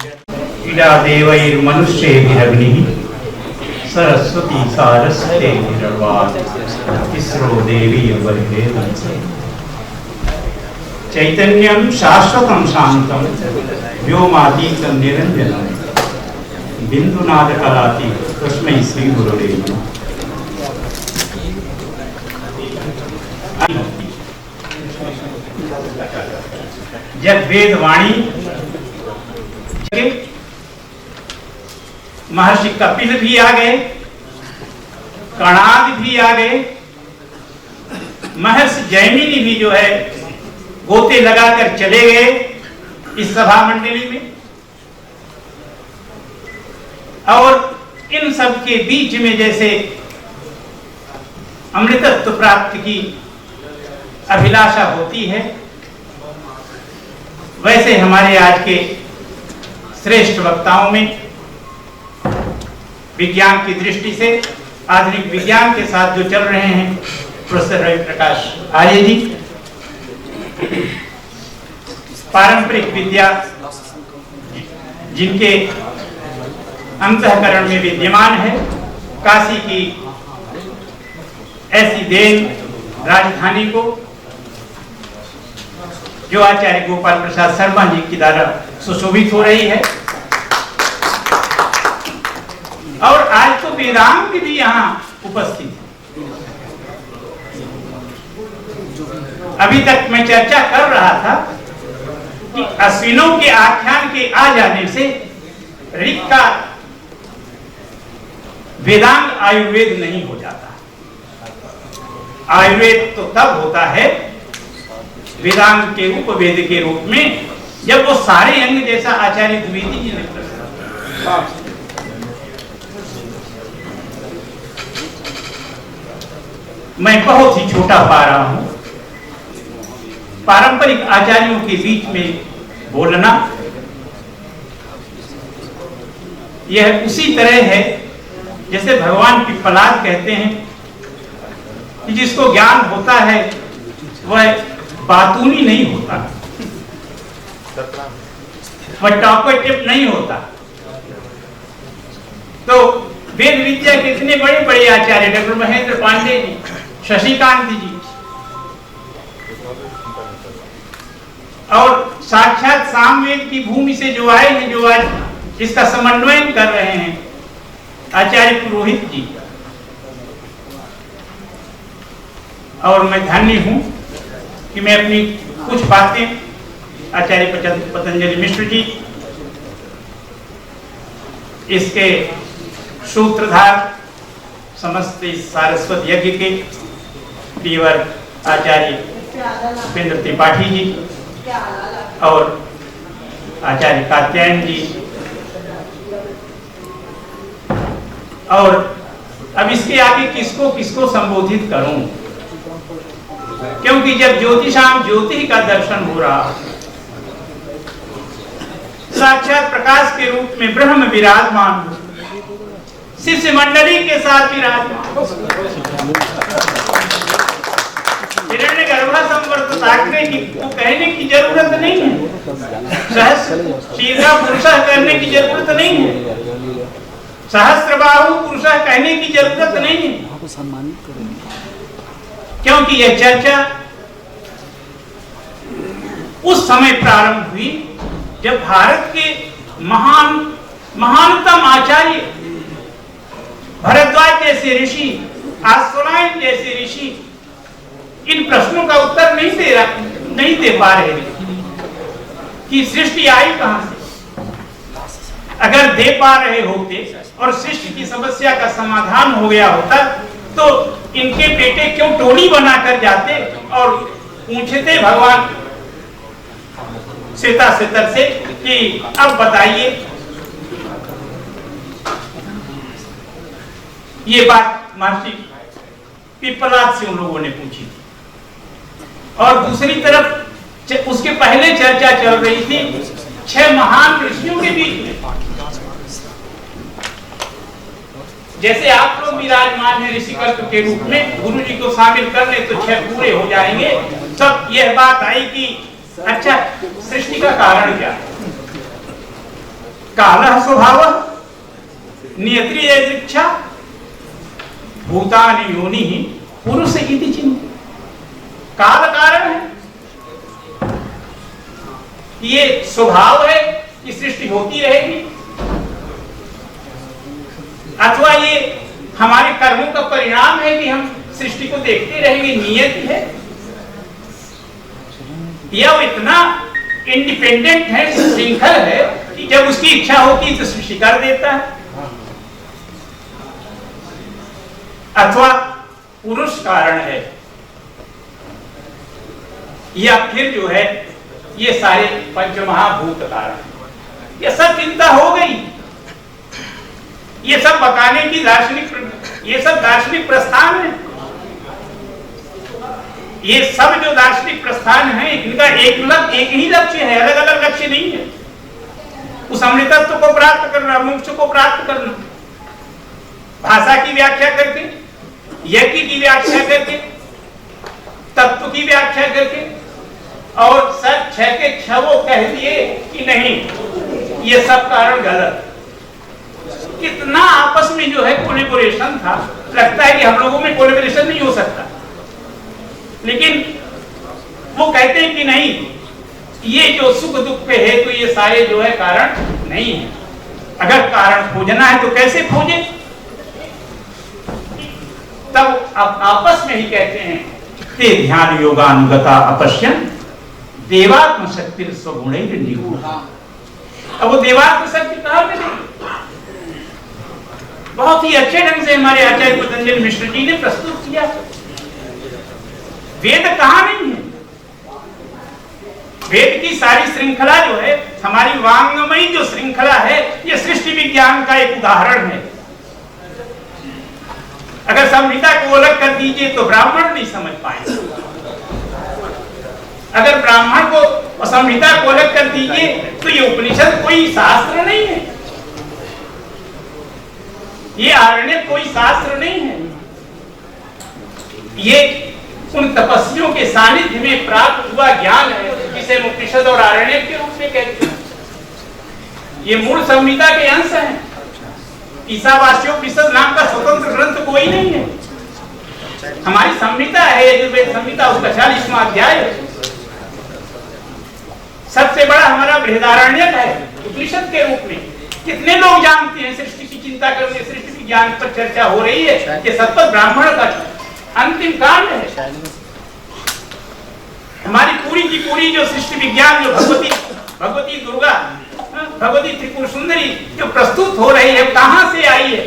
इडा देवैर्मनुष्यैरग्निः सरस्वती सारस्वते निरर्वाण इसरो देवी वरिदेवं चैतन्यं शाश्वतं शान्तं व्योमातीतं निरञ्जनं बिन्दुनादकलातीतं तस्मै श्री गुरुवे नमः। जब वेदवाणी महर्षि कपिल भी आ गए, कणाद भी आ गए, महर्षि जैमिनी भी जो है गोते लगाकर चले गए इस सभा मंडली में। और इन सब के बीच में जैसे अमृतत्व प्राप्ति की अभिलाषा होती है, वैसे हमारे आज के श्रेष्ठ वक्ताओं में विज्ञान की दृष्टि से आधुनिक विज्ञान के साथ जो चल रहे हैं प्रोफेसर रवि प्रकाश आर्य जी, पारंपरिक विद्या जिनके अंतःकरण में विद्यमान है, काशी की ऐसी देन राजधानी को जो आचार्य गोपाल प्रसाद शर्मा जी की द्वारा सुशोभित हो रही है। और आज तो वेदांग भी यहाँ उपस्थित है। अभी तक मैं चर्चा कर रहा था कि अश्विनों के आख्यान के आ जाने से ऋग का वेदांग आयुर्वेद नहीं हो जाता। आयुर्वेद तो तब होता है वेदांग के उपवेद के रूप में जब वो सारे अंग जैसा आचार्य द्विवेदी जी ने प्रस्तुत। मैं बहुत ही छोटा पा रहा हूं, पारंपरिक आचार्यों के बीच में बोलना यह उसी तरह है जैसे भगवान पिप्पलाद कहते हैं कि जिसको ज्ञान होता है वह बातूनी नहीं होता, वह टॉकेटिव नहीं होता। तो वेद विद्या के इतने बड़े बड़े आचार्य डॉक्टर महेंद्र पांडे जी, शशिकांत जी और साक्षात सामवेद की भूमि से जो आए हैं, जो आज इसका समन्वय कर रहे हैं, आचार्य पुरोहित जी। और मैं धन्य हूं कि मैं अपनी कुछ बातें आचार्य पतंजलि मिश्र जी, इसके सूत्रधार समस्त सारस्वत यज्ञ के प्रियवर आचार्य उपेंद्र त्रिपाठी जी और आचार्य कात्यायन जी, और अब इसके आगे किसको किसको संबोधित करूं, क्योंकि जब ज्योतिषाम ज्योति का दर्शन हो रहा, साक्षात प्रकाश के रूप में ब्रह्म विराजमान, शिष्य मंडली के साथ विराजमान, हिरण्यगर्भ संवर्तताग्रे की को कहने की जरूरत नहीं है, शीघ्र पुरुषः कहने की जरूरत नहीं है, सहस्त्रबाहु पुरुषः कहने की जरूरत नहीं है, क्योंकि यह चर्चा उस समय प्रारंभ हुई जब भारत के महानतम आचार्य भरद्वाज जैसे ऋषि, आश्वलायन जैसे ऋषि इन प्रश्नों का उत्तर नहीं दे पा रहे थे कि सृष्टि आई कहां से। अगर दे पा रहे होते और सृष्टि की समस्या का समाधान हो गया होता तो इनके बेटे क्यों टोली बनाकर जाते और पूछते भगवान सीता सीतर से कि अब बताइए। ये बात महर्षि पिप्पलाद से उन लोगों ने पूछी थी। और दूसरी तरफ उसके पहले चर्चा चल रही थी 6 महान ऋषियों के बीच में। जैसे आप लोग विराजमान हैं ऋषिकत्व के रूप में, गुरु जी को शामिल कर ले तो 6 पूरे हो जाएंगे। सब यह बात आई कि अच्छा सृष्टि का कारण क्या है। कालः स्वभावः नियति यदृच्छा भूतानि योनिः पुरुष इति चिन्त्य। काल कारण है, ये स्वभाव है कि सृष्टि होती रहेगी, अथवा ये हमारे कर्मों का परिणाम है कि हम सृष्टि को देखते रहेंगे, नियति है। यह इतना इंडिपेंडेंट है, श्रृंखल है कि जब उसकी इच्छा होती तो सृष्टि कर देता है। अथवा पुरुष कारण है, या फिर जो है ये सारे पंचमहाभूत कारण। ये सब चिंता हो गई, ये सब बताने की ये सब दार्शनिक प्रस्थान है। ये सब जो दार्शनिक प्रस्थान है इनका एक ही लक्ष्य है, अलग अलग लक्ष्य नहीं है। उस अमृतत्व को प्राप्त करना, मोक्ष को प्राप्त करना, भाषा की व्याख्या करके, यज्ञ की व्याख्या करके, तत्व की व्याख्या करके, और सब छह के छह वो कह दिए कि नहीं, ये सब कारण गलत। कितना आपस में जो है कोलैबोरेशन था, लगता है कि हम लोगों में कोलैबोरेशन नहीं हो सकता, लेकिन वो कहते हैं कि नहीं, ये जो सुख दुख पे है तो ये सारे जो है कारण नहीं है। अगर कारण खोजना है तो कैसे खोजे? तब अब आपस में ही कहते हैं ते ध्यान योगानुगता अपश्यन देवात्म शक्ति स्वगुणैर निगूढ़। अब वो देवात्म शक्ति कहां मिलेगी? बहुत ही अच्छे ढंग से हमारे आचार्य पतंजलि मिश्र जी ने प्रस्तुत किया। वेद कहां नहीं है? वेद की सारी श्रृंखला जो है, हमारी वांग्मयी जो श्रृंखला है, ये सृष्टि विज्ञान का एक उदाहरण है। अगर संहिता को अलग कर दीजिए तो ब्राह्मण नहीं समझ पाएंगे। अगर ब्राह्मण को संहिता को अलग कर दीजिए तो ये उपनिषद कोई शास्त्र नहीं है, ये आरण्यक कोई शास्त्र नहीं है। ये उन तपस्वियों के सानिध्य में प्राप्त हुआ ज्ञान है जिसे उपनिषद और आरण्यक के रूप में कहते हैं। ये मूल संहिता के अंश हैं। ईशावास्योपनिषद नाम का स्वतंत्र ग्रंथ कोई नहीं है। हमारी संहिता है यजुर्वेद संहिता, उसका 40वां अध्याय है। सबसे बड़ा हमारा बृहदारण्यक है उपनिषद के रूप में। कितने लोग जानते हैं सृष्टि की चिंता करने, सृष्टि विज्ञान पर चर्चा हो रही है, ये सतत ब्राह्मण का अंतिम कांड है। हमारी पूरी की पूरी जो सृष्टि विज्ञान, जो भगवती दुर्गा, भगवती त्रिपुर सुंदरी जो प्रस्तुत हो रही है, कहां से आई है?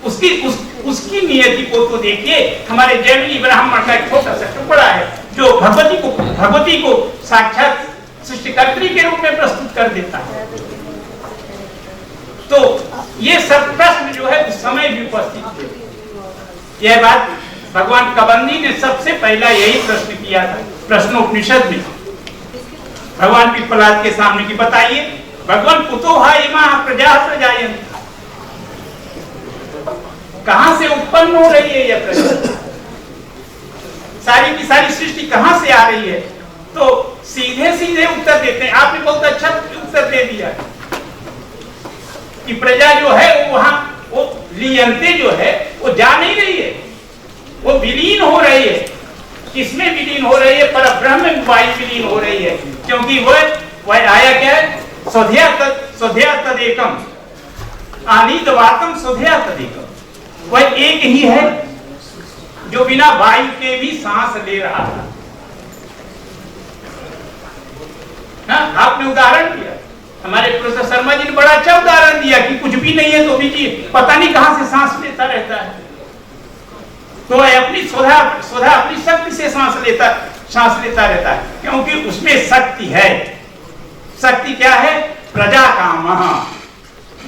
उसकी नियति को तो देखिए। हमारे जैमिनी ब्राह्मण का एक छोटा सा टुकड़ा है जो भगवती को साक्षात सृष्टिकर्त्री के रूप में प्रस्तुत कर देता है। तो ये सब प्रश्न जो है उस समय भी उपस्थित थे। यह बात भगवान कबंदी ने सबसे पहला यही प्रश्न किया था प्रश्नोपनिषद में, भगवान पिप्पलाद के सामने की बताइए भगवान कुतो हा इमा प्रजा प्रजायन, कहां से उत्पन्न हो रही है यह प्रजा? सारी की सारी सृष्टि कहां से आ रही है? तो सीधे सीधे उत्तर देते हैं। आपने बहुत अच्छा उत्तर दे दिया कि प्रजा जो है वो वहां वो लियंते जो है वो जा नहीं रही है, वो विलीन हो रही है। किसमें विलीन हो रही है? पर ब्रह्म में विलीन हो रही है, क्योंकि वह आया क्या है? स्वधया तदेकम आनीतवातम स्वधया तदेकम। वह एक ही है जो बिना वायु के भी सांस ले रहा था। आपने उदाहरण दिया, हमारे प्रोफेसर शर्मा जी ने बड़ा अच्छा उदाहरण दिया कि कुछ भी नहीं है तो भी जी पता नहीं कहां से सांस लेता रहता है। तो अपनी स्वधा अपनी शक्ति से सांस लेता रहता है, क्योंकि उसमें शक्ति है। शक्ति क्या है? प्रजा काम।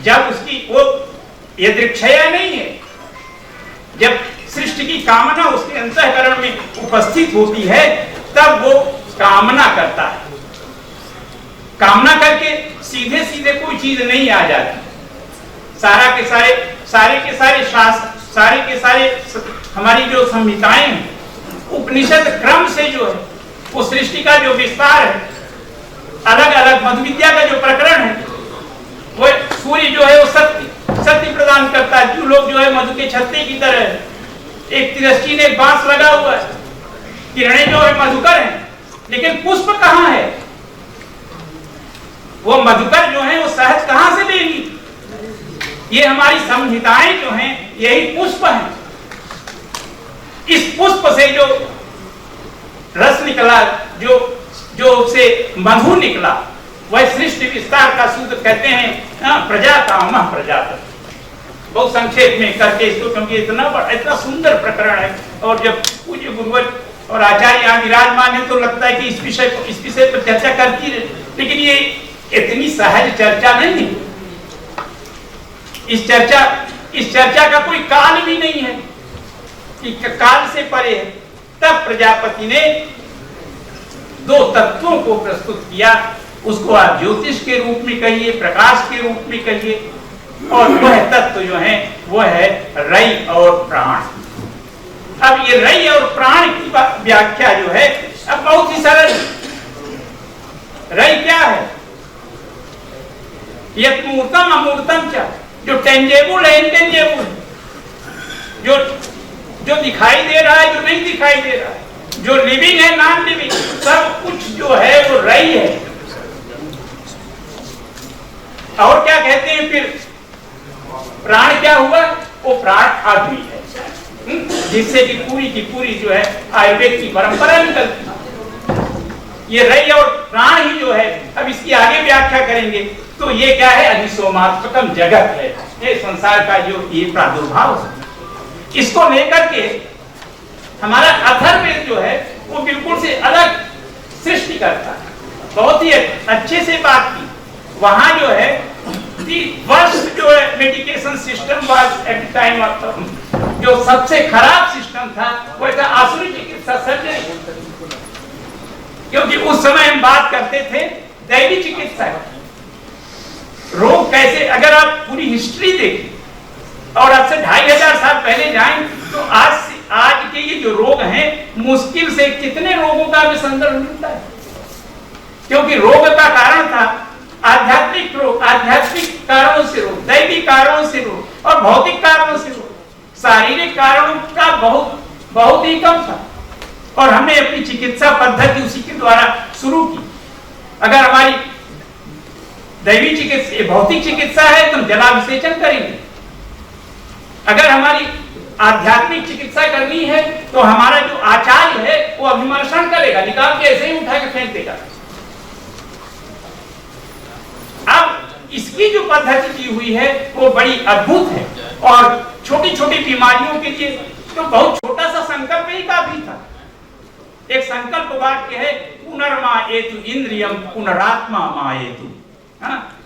जब उसकी वो यदृक्षया नहीं है, जब सृष्टि की कामना उसके अंतःकरण में उपस्थित होती है तब वो कामना करता है। कामना करके सीधे सीधे कोई चीज नहीं आ जाती। सारे के सारे हमारी जो संहिताएं हैं, उपनिषद क्रम से जो है वो सृष्टि का जो विस्तार है, अलग अलग मध विद्या का जो प्रकरण है, वो सूर्य जो है वो शक्ति प्रदान करता है। जो लोग जो है मधु के छत्ते की तरह, एक तिरस्ची ने एक बांस लगा हुआ है, किरणें जो है मधुकर हैं, लेकिन पुष्प कहाँ है? वो मधुकर जो है वो शहद कहां से लेगी? ये हमारी संहिताएं जो हैं यही पुष्प हैं। इस पुष्प से जो रस निकला, जो से मधु निकला, वह सृष्टि विस्तार का सूत्र कहते हैं प्रजा कामः प्रजापति। बहुत संक्षेप में करके इसको, क्योंकि इतना सुंदर प्रकरण है, और जब पूज्य गुरुवर और आचार्य यहाँ विराजमान है तो लगता है कि इस विषय पर चर्चा करती रहे, लेकिन ये इतनी सहज चर्चा नहीं है। इस चर्चा का कोई काल भी नहीं है कि काल से परे है। तब प्रजापति ने दो तत्वों को प्रस्तुत किया, उसको आप ज्योतिष के रूप में कहिए, प्रकाश के रूप में कहिए, और वह तत्व जो है वह है रई और प्राण। अब ये रई और प्राण की व्याख्या जो है अब बहुत ही सरल। रई क्या है? यत् मूर्तम अमूर्तम च, जो टेंजेबल है इनटेंजेबल, जो दिखाई दे रहा है, जो नहीं दिखाई दे रहा है, जो लिविंग है नॉन लिविंग, सब कुछ जो है वो रई है। और क्या कहते हैं फिर? प्राण क्या हुआ? वो प्राण आदमी है, जिससे कि पूरी की पूरी जो है आयुर्वेद की परंपरा निकलती है। ये रई और प्राण ही जो है, अब इसकी आगे व्याख्या करेंगे तो ये क्या है? अधिसोमात्मकम जगत है, ये संसार का जो ये प्रादुर्भाव है। इसको लेकर के हमारा अथर्ववेद जो है वो बिल्कुल से अलग सृष्टि करता है। बहुत ही अच्छे से बात की। वहां जो है वर्स्ट जो है medication system was at time of, जो सबसे खराब सिस्टम था वो था आसुरी चिकित्सा सर्जरी, क्योंकि उस समय हम बात करते थे दैवी चिकित्सा। रोग कैसे, अगर आप पूरी हिस्ट्री देखें और अब से 2500 साल पहले जाएं तो आज के ये जो रोग हैं, मुश्किल से कितने रोगों का हमें संदर्भ मिलता है, क्योंकि रोग का कारण था आध्यात्मिक रोग, आध्यात्मिक कारणों से रोग, दैवी कारणों से रोग और भौतिक कारणों से रोग। शारीरिक कारणों का बहुत ही कम था, और हमने अपनी चिकित्सा पद्धति उसी के द्वारा शुरू की। अगर हमारी दैवी चिकित्सा, भौतिक चिकित्सा है तो हम जलाभिषेचन करेंगे। अगर हमारी आध्यात्मिक चिकित्सा करनी है तो हमारा जो आचार्य है वो अभिमर्शन करेगा, निकाल के ऐसे ही उठा के फेंक देगा। अब इसकी जो पद्धति की हुई है वो बड़ी अद्भुत है, और छोटी छोटी बीमारियों के लिए तो बहुत छोटा सा संकल्प ही काफी था। एक संकल्प वाक्य है, पुनर्माएतु इंद्रियम पुनरात्मा माएतु।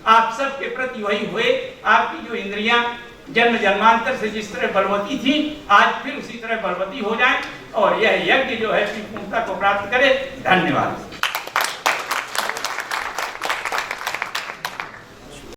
आप सबके प्रति वही हुए, आपकी जो इंद्रियां जन्म जन्मांतर से जिस तरह बलवती थी, आज फिर उसी तरह बलवती हो जाएं, और यह यज्ञ जो है पूर्णता को प्राप्त करे। धन्यवाद।